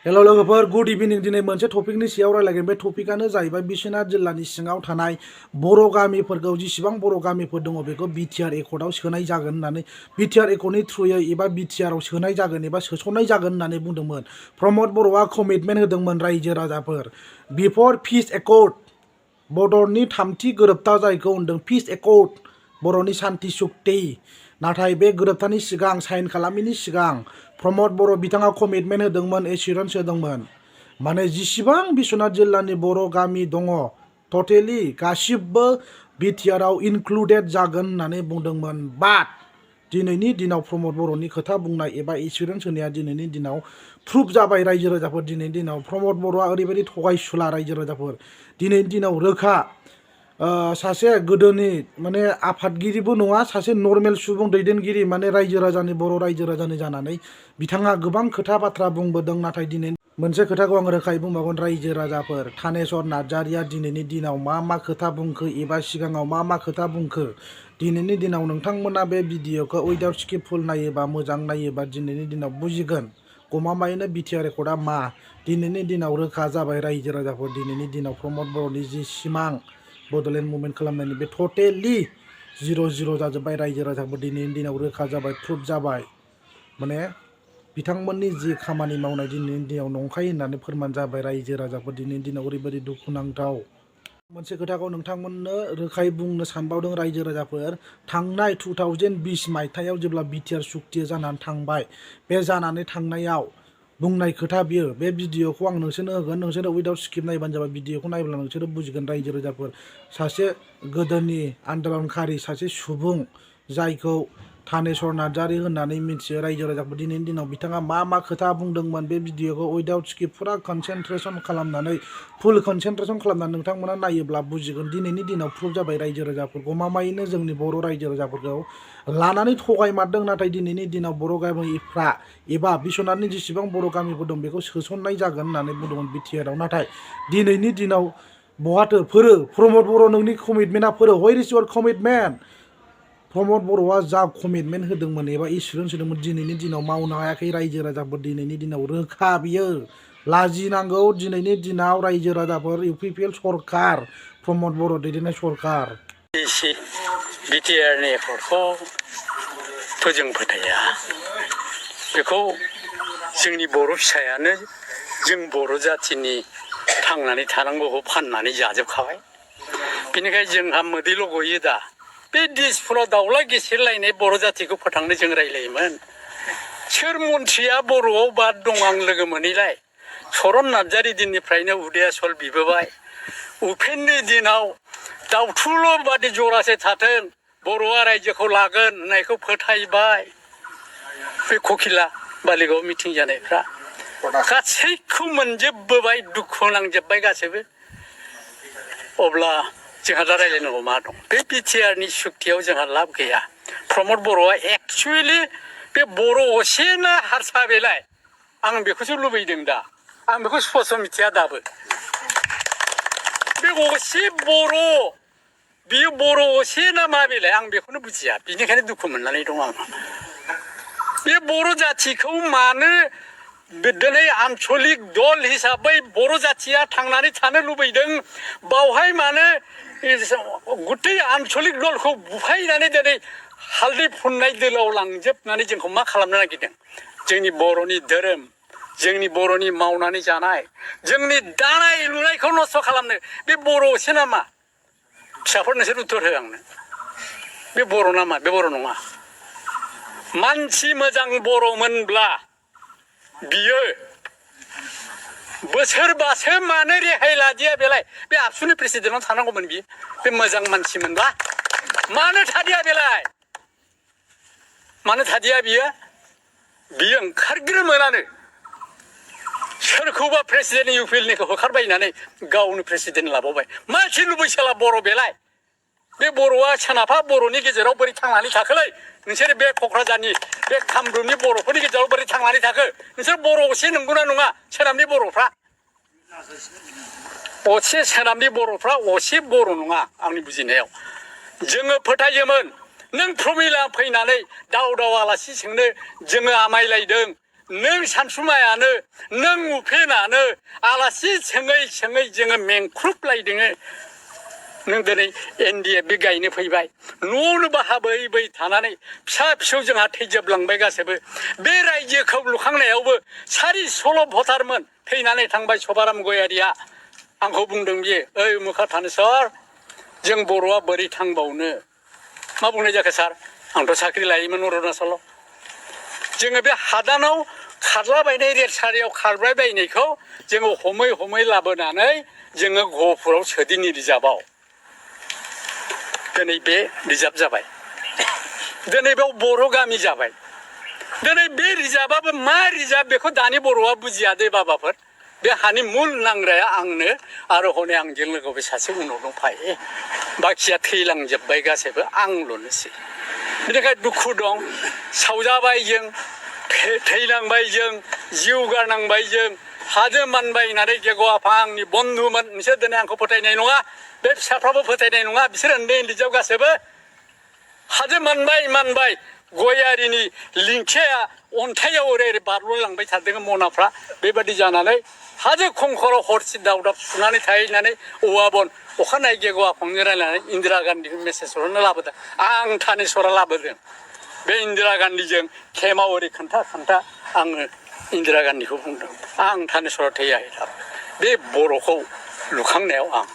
hello लोगोफोर good इभिनिं दिनै मोनसे टपिकनि सायाव रायलायगोन बे टपिकआनो जाहैबाय बिश्वनाथ जिल्लानि सिङाव थानाय बर' गामिफोरखौ जिसिबां बर' गामिफोर दङ बेखौ बिटिआर एकर्डआव सोनाय जागोन होननानै बिटिआर एकर्डनि थ्रुयै एबा बिटिआरआव सोनाय जागोन एबा सोसननाय जागोन होननानै बुंदोंमोन प्रमद बर'आ कमिटमेन्ट होदोंमोन रायजो राजाफोर बिफोर पिस एकर्ड बड'नि थामथि गोरोबथा जायखौ होनदों पिस एकर्ड बर'नि शान्ति सुक्ति नाथाय बे गोरोबथानि सिगां साइन खालामैनि सिगां प्रमद बर' बिथाङा कमिटमेन्ट होदोंमोन एसिउरेन्स होदोंमोन माने जिसिबां बिश्वनाथ जिल्लानि बर' गामि दङ टटेलि गासिबो बिटिआरआव इनक्लुडेड जागोन होननानै बुंदोंमोन बाट दिनैनि दिनाव प्रमद बर'नि खोथा बुंनाय एबा एसिउरेन्स होनाया दिनैनि दिनाव प्रुफ जाबाय रायजो राजाफोर दिनैनि दिनाव प्रमद बर'आ ओरैबायदि थगायसुला रायजो राजाफोर दिनैनि दिनाव रोखा सासे गोदोनि माने आफादगिरिबो नङा सासे नर्मेल सुबुं दैदेनगिरि माने रायजो राजानि बर' रायजो राजानि जानानै बिथाङा गोबां खोथा बाथ्रा बुंबोदों नाथाय दिनै मोनसे खोथाखौ आं रोखायै बुंबावगोन रायजो राजाफोर थानेश्वर नार्जारिया दिनैनि दिनाव मा खोथा बुंखो एबा सिगाङाव मा खोथा बुंखो दिनैनि दिनाव नोंथांमोना बे भिडिअखौ उइदाउट स्किप फुल नायोबा मोजां नायोबा दिनैनि दिनाव बुजिगोन गमामायैनो बिटिआर एकर्डआ मा दिनैनि दिनाव रोखा जाबाय रायजो राजाफोर दिनैनि दिनाव प्रमद बर'नि जि सिमां बड'लेण्ड मुभमेन्ट खालामनायनि बे टटेलि जिर' जाजोब्बाय रायजो राजाफोर दिनैनि दिनाव रोखा जाबाय प्रुफ जाबाय माने बिथांमोननि जि खामानि मावनाय दिनैनि दिनाव नंखाय होननानै फोरमान जाबाय रायजो राजाफोर दिनैनि दिनाव ओरैबायदि दुखुनांथाव मोनसे खोथाखौ नोंथांमोननो रोखायै बुंनो सानबावदों रायजो राजाफोर थांनाय 2020 मायथाइयाव जेब्ला बिटिआर सुक्तिया जानानै थांबाय बे जानानै थांनायाव बुंनाय खोथा बियो बे भिडिअखौ आं नोंसोरनो होगोन नोंसोरो उइदाउट स्किप नायबानो जाबाय भिडिअखौ नायब्ला नोंसोरो बुजिगोन रायजो राजाफोर सासे गोदोनि आन्दलनखारि सासे सुबुं जायखौ थानेश्वर नार्जारि होननानै मिथियो रायजो राजाफोर दिनैनि दिनाव बिथाङा मा खोथा बुंदोंमोन बे भिडिअखौ उइदाउट स्किप फुरा कनसेन्ट्रेसन खालामनानै फुल कनसेन्ट्रेसन खालामनानै नोंथांमोना नायोब्ला बुजिगोन दिनैनि दिनाव प्रुफ जाबाय रायजो राजाफोर गमामायैनो जोंनि बर' रायजो राजाफोरखौ लानानै थगायमारदों नाथाय दिनैनि दिनाव बर' गामिफ्रा एबा बिश्वनाथनि जेसेबां बर' गामिफोर दं बेखौ सोसननाय जागोन होननानै बुंदोंमोन बिटिआरआव नाथाय दिनैनि दिनाव बहाथो प्रमद बर' नोंनि कमिटमेन्टआ वेर इज योर कमिटमेन्ट प्रमद बर'आ जा कमिटमेन्ट होदोंमोन एबा एसिउरेन्स होदोंमोन दिनैनि दिनाव मावनो हायाखै रायजो राजाफोर दिनैनि दिनाव रोखा बियो लाजिनांगौ दिनैनि दिनाव रायजो राजाफोर इउपिपिएल सरकार प्रमद बर' दैदेननाय सरकार बिटिआरनि एकर्डखौ जों फोथाया बेखौ जोंनि बर' फिसायानो जों बर' जाथिनि थांनानै थानांगौखौ फाननानै जाजोबखाबाय बेनिखायनो जोंहा मोदैल' गयो दा बे दिसपुराव दाउला गेसेरलायनाय बर' जातिखौ फोथांनो जों रायलायोमोन सोर मन्थ्रिया बर'आव बाद दं आं लोगो मोनैलाय चरन नार्जारि दिननिफ्रायनो उदयासल बिबोबाय उपेननि दिनाव दाउथुल' बादि जरासे थाथों बर'आ रायजोखौ लागोन होननायखौ फोथायबाय बे ककिला बालिगाव मिटिं जानायफ्रा गासैखौ मोनजोबबोबाय दुखु नांजोब्बाय गासैबो अब्ला जोंहा दा रायलायनांगौ मा दं बे बिटिआरनि सुक्तियाव जोंहा लाब गैया प्रमद बर'आ एक्सुवेलि बे बर' असे ना हारसा बेलाय आं बेखौसो लुबैदों दा आं बेखौ स्पस्ट मिथिया दाबो बे असे बर' बियो बर' असे ना मा बेलाय आं बेखौनो बुजिया बिनिखायनो दुखु मोननानै दं आं बे बर' जाथिखौ मानो दिनै आन्चलिक दल हिसाबै बर' जाथिया थांनानै थानो लुबैदों बावहाय मानो गुथै आन्चलिक दलखौ बुफायनानै दिनै हालदै फुननाय दोलाव लांजोबनानै जोंखौ मा खालामनो नागिरदों जोंनि बर'नि धोरोम जोंनि बर'नि मावनानै जानाय जोंनि दानाय लुनायखौ नस्थ' खालामनो बे बर' असे नामा फिसाफोर नोंसोर उत्तर हो आंनो बे बर' नामा बे बर' नङा मानसि मोजां बर'मोनब्ला बियो बोसोरबासो मानो रेहाय लादिया बेलाय बे आबसुनि प्रेसिडेन्टआव थानांगौमोन बियो बे मोजां मानसिमोनबा मानो थादिया बेलाय मानो थादिया बियो ओंखारग्रोमोनानो सोरखौबा प्रेसिडेन्ट इउपिएलनिखौ होखारबायनानै गावनो प्रेसिडेन्ट लाबावबाय मानसि लुबैसोला बर' बेलाय बे बर'आ सोनाबहा बर'नि गेजेराव बोरै थांनानै थाखोलै नोंसोर बे क'क्राझारनि बे कामरुपनि बर'फोरनि गेजेराव बोरै थांनानै थाखो नोंसोर बर' असे नंगौना नङा सोनाबनि बर'फ्रा असे सोनाबनि बर'फ्रा असे बर' नङा आंनि बुजिनायाव जोङो फोथायोमोन नों प्रमिला फैनानै दाव आलासि सोंनो जोङो आमायलायदों नों सानसुमायानो नों उफेनानो आलासि सोङै सोङै जोङो मेंख्रुबलायदोङो नों दिनै NDF बे गायनो फैबाय न'आवनो बाहाबै बै थानानै फिसा फिसौ जोंहा थैजोबलांबाय गासैबो बे रायजोखौ लुखांनायावबो 416 भटारमोन थैनानै थांबाय सभाराम गयारिया आंखौ बुंदों बियो ओइ मुखा थानेस्वर जों बर'आ बोरै थांबावनो मा बुंनाय जाखो सार आंथ' साख्रि लायोमोन अरुणाचलाव जोङो बे हादानाव खारलाबायनाय रेलसारियाव खारबायबायनायखौ जोङो हमै हमै लाबोनानै जोङो गहपुराव सोदिनि रिजार्भआव दिनै बे रिजार्भ जाबाय दिनै बेयाव बर' गामि जाबाय दिनै बे रिजार्भआबो मा रिजार्भ बेखौ दानि बर'आ बुजिया दे बाबाफोर बे हानि मुल नांग्राया आंनो आरो हनै आंजों लोगोआव बे सासे उनाव दंफायो बाखिया थैलांजोब्बाय गासैबो आंल'नोसै बेनिखायनो दुखु दं सावजाबाय जों थैलांबाय जों जिउ गारनांबाय जों हाजो मानबाय होननानै गेग' आफा आंनि बन्धुमोन नोंसोर दिनै आंखौ फोथायनाय नङा बे फिसाफ्राबो फोथायनाय नङा बिसोर उन्दै उन्दैजों गासैबो हाजो मानबाय गयारिनि लिंखिया अन्थाइयाव ओरै ओरै बारल'लांबाय थादों मनाफ्रा बेबादि जानानै हाजो खंखराव हरसे दावदाब सुनानै थाहैनानै औवा बन अखानायै गेग' आफांजों रायलायनानै इन्दिरा गान्धीखौ मेसेज हरनो लाबोदों आं थानेस्वरा लाबोदों बे इन्दिरा गान्धीजों खेमाव ओरै खोन्था आङो इन्दिरा गान्धीखौ बुंदों आं थानेस्वरा थैयाखै बे बर'खौ लुखांनायाव आं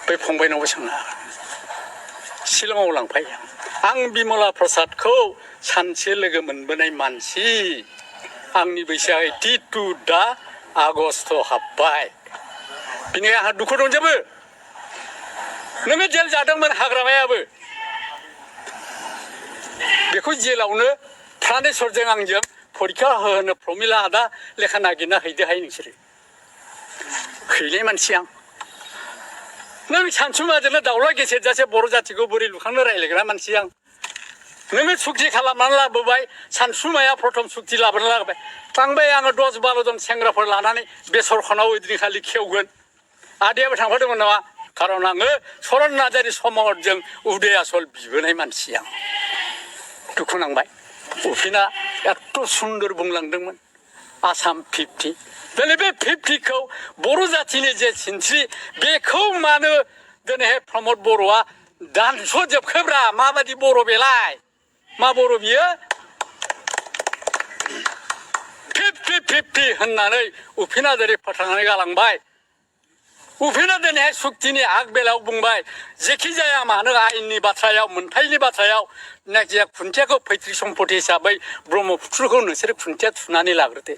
बै फंबायनावबो सोंनो हागोन शिलंआव लांफायो आं बिमला प्रसादखौ सानसे लोगो मोनबोनाय मानसि आंनि बैसोआ 82 दा आगस्ट हाबबाय बिनिखाय आंहा दुखु दंजोबो नोङो जेल जादोंमोन हाग्रामायाबो बेखौ जेलावनो थानेस्वरजों आंजों फरिखा होनो प्रमिला आदा लेखा नागिरना हैदोहाय नोंसोरो हैनाय मानसि आं नों सानसुमाजोंनो दाउला गेसेरजासे बर' जाथिखौ बोरै लुखांनो रायलायग्रा मानसि आं नोङो सुक्ति खालामनानै लाबोबाय सानसुमाया प्रथम सुक्ति लाबोनानै लाबोबाय थांबाय आङो 10-12 जन सेंग्राफोर लानानै बेसरखनाव ओइदिनखालि खेवगोन आदायाबो थांफादोंमोन नामा खारन आङो चरन नार्जारि समरजों उदय आसल बिबोनाय मानसि आं दुखु नांबाय उफिना एथ' सुन्दर बुंलांदोंमोन आसाम 50 दिनै बे 50खौ बर' जाथिनि जे सिनस्रि बेखौ मानो दिनैहाय प्रमद बर'आ दानस'जोबखोब्रा माबादि बर' बेलाय मा बर' बियो 50 होननानै उफिना जेरै फोथांनानै गालांबाय उफिना दिनैहाय सुक्तिनि आग बेलायाव बुंबाय जेखि जाया मानो आयेननि बाथ्रायाव मोनथायनि बाथ्रायाव जायखिजाया खुन्थियाखौ पैतृक सम्पति हिसाबै ब्रह्मपुत्रखौ नोंसोरो खुन्थिया थुनानै लाग्रोदो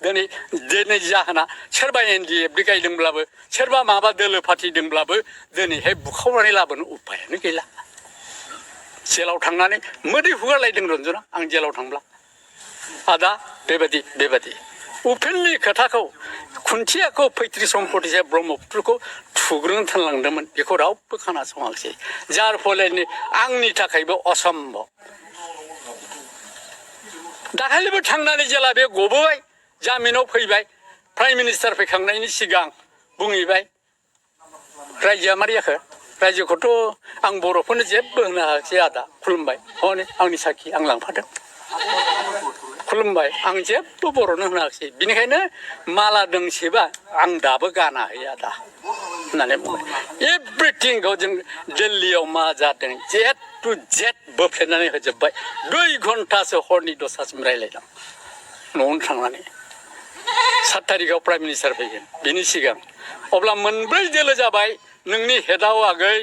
दिनै जाहोना सोरबा NDF गायदोंब्लाबो सोरबा माबा दोलो फाथिदोंब्लाबो दिनैहाय बुखावनानै लाबोनो उपायानो गैला जेलाव थांनानै मोदै हुगारलायदों रन्जना आं जेलाव थांब्ला आदा बेबादि उपेननि खोथाखौ खुन्थियाखौ पैतृक सम्पति हिसाबै ब्रह्मपुत्रखौ थुग्रोनो थोनलांदोंमोन बेखौ रावबो खोनासङाखिसै जार फलनि आंनि थाखायबो असम्भब दाखालिबो थांनानै जेला बे गबोबाय जामिनाव फैबाय प्राइम मिनिस्टार फैखांनायनि सिगां बुंहैबाय रायजोआ मारै जाखो रायजोखौथ' आं बर'फोरनो जेबो होनो हायाखिसै आदा खुलुमबाय हनै आंनि साखि आं लांफादों खुलुमबाय आं जेबो बर'नो होनो हायाखिसै बिनिखायनो माला दोंसेबा आं दाबो गानाखै आदा होननानै बुंबाय एभ्रिथिंखौ जों दिल्लीयाव मा जादों Z to Z बोफ्लेनानै होजोब्बाय 2 घन्टासो हरनि दसासिम रायलायदों न'आवनो थांनानै 7 थारिखआव प्राइम मिनिस्टार फैगोन बिनि सिगां अब्ला मोनब्रै दोलो जाबाय नोंनि हेडआव आगै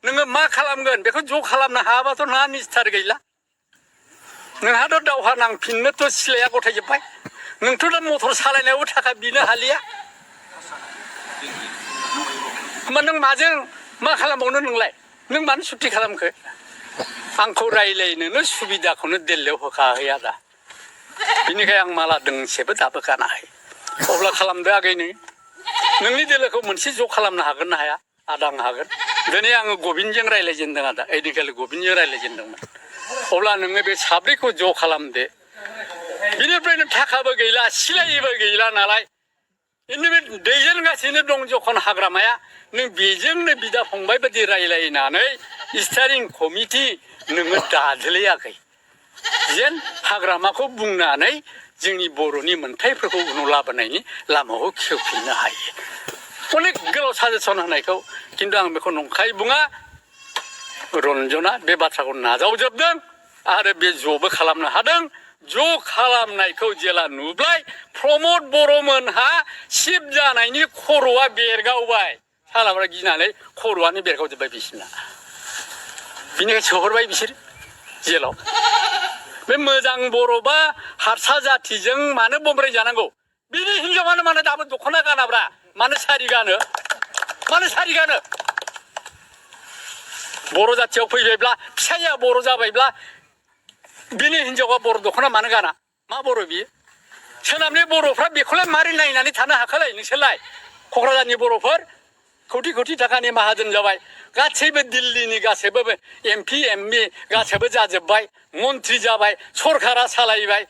नोङो मा खालामगोन बेखौ ज' खालामनो हायाबाथ' नोंहा निस्थार गैला नोंहाथ' दावहा नांफिननोथ' सिलाया गथायजोब्बाय नोंथ' दा मटर सालायनायावबो थाखा बिनो हालिया होमबा नों माजों मा खालामबावनो नोंलाय नों मानो सुक्ति खालामखो आंखौ रायलायनोनो सुबिदाखौनो दिल्लीयाव होखाहै आदा बिनिखाय आं माला दोंसेबो दाबो गानाखै अब्ला खालामदो आगै नोंनि दोलोखौ मोनसे ज' खालामनो हागोन ना हाया आदा आं हागोन दिनै आङो गबिनजों रायलायजेनदों आदा ओइदिनखालि गबिनजों रायलायजेनदोंमोन अब्ला नोङो बे साब्रैखौ ज' खालामदो बिनिफ्रायनो थाखाबो गैला सिलायबो गैला नालाय बे दैदेनगासिनो दं जखन हाग्रामाया नों बेजोंनो बिदा फंबाय बायदि रायलायनानै स्टारिं कमिटि नोङो दादोलै आगै जेन हाग्रामाखौ बुंनानै जोंनि बर'नि मोन्थायफोरखौ उनाव लाबोनायनि लामाखौ खेवफिननो हायो अनेक गोलाव साजेसन होनायखौ खिन्थु आं बेखौ नंखाय बुङा रन्जना बे बाथ्राखौ नाजावजोबदों आरो बे ज'बो खालामनो हादों ज' खालामनायखौ जेला नुबाय प्रमद बर'मोनहा सिब जानायनि खर'आ बेरगावबाय सालाफ्रा गिनानै खर'आनो बेरगावजोब्बाय बिसिना बिनिखाय सोहरबाय बिसोर जेलाव बे मोजां बर'बा हारसा जाथिजों मानो बमब्राय जानांगौ बिनि हिनजावानो मानो दाबो दख'ना गानाब्रा मानो सारि गानो बर' जाथियाव फैबायब्ला फिसाया बर' जाबायब्ला बिनि हिनजावा बर' दख'ना मानो गाना मा बर' बियो सोनाबनि बर'फ्रा बेखौलाय मारै नायनानै थानो हाखालाय नोंसोरलाय क'क्राझारनि बर'फोर कौटि कौटि थाखानि माहाजोन जाबाय गासैबो दिल्लीनि गासैबो MP MB गासैबो जाजोब्बाय मन्त्रि जाबाय सरकारा सालायबाय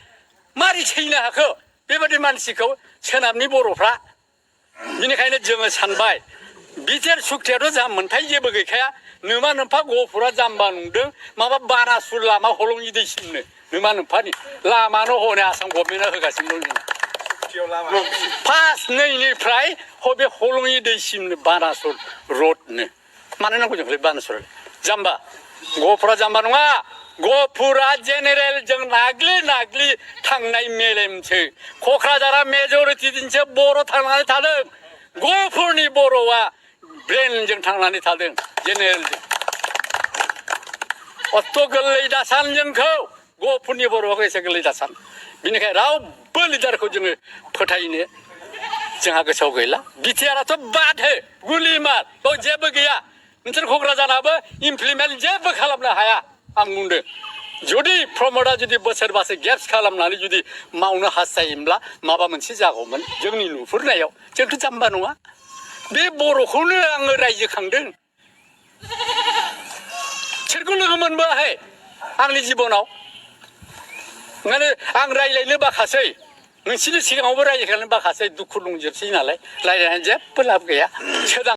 मारै सैनो हाखो बेबायदि मानसिखौ सोनाबनि बर'फ्रा बिनिखायनो जोङो सानबाय बिटिआर सुक्तियाथ' जा मोनथाय जेबो गैखाया नोमा नोम्फा गहपुरा जाम्बा नंदों माबा बानासुर लामा हलंनि दैसिमनो नोमा नोम्फानि लामानो हनै आसाम गभर्नमेन्टआ होगासिनो दं जोंना फार्स्ट नैनिफ्राय बे हलंनि दैसिमनो बानासुर रडनो मानो नांगौ जोंखौलाय बानासुर जाम्बा गहपुरा जाम्बा नङा गहपुरा जेनेरेल जों नाग्लि थांनाय मेलेमसो क'क्राझारा मेजरिटि दिनसो बर' थांनानै थादों गहपुरनि बर'आ ब्रेनजों थांनानै थादों जेनेरेलजों अत्त' गोरलै दासान जोंखौ गहपुरनि बर'खौ एसे गोरलै दासान बिनिखाय रावबो लिडारखौ जोङो फोथायनो जोंहा गोसोआव गैला बिटिआरआथ' बादहो गुलिमार बेयाव जेबो गैया नोंसोर क'क्राझाराबो इमप्लिमेन्ट जेबो खालामनो हाया आं बुंदों जुदि प्रमदआ जुदि बोसोरबासो गेप्स खालामनानै जुदि मावनो हास्थायोब्ला माबा मोनसे जागौमोन जोंनि नुहुरनायाव जोंथ' जाम्बा नङा बे बर'खौनो आङो रायजो खांदों सोरखौ लोगो मोनबोआखै आंनि जिबनाव ओंखायनो आं रायज्लायनो बाखासै नोंसिनि सिगाङावबो रायज्लायनो बाखासै दुखु दंजोबसै नालाय रायज्लायनानै जेबो लाब गैया सोदां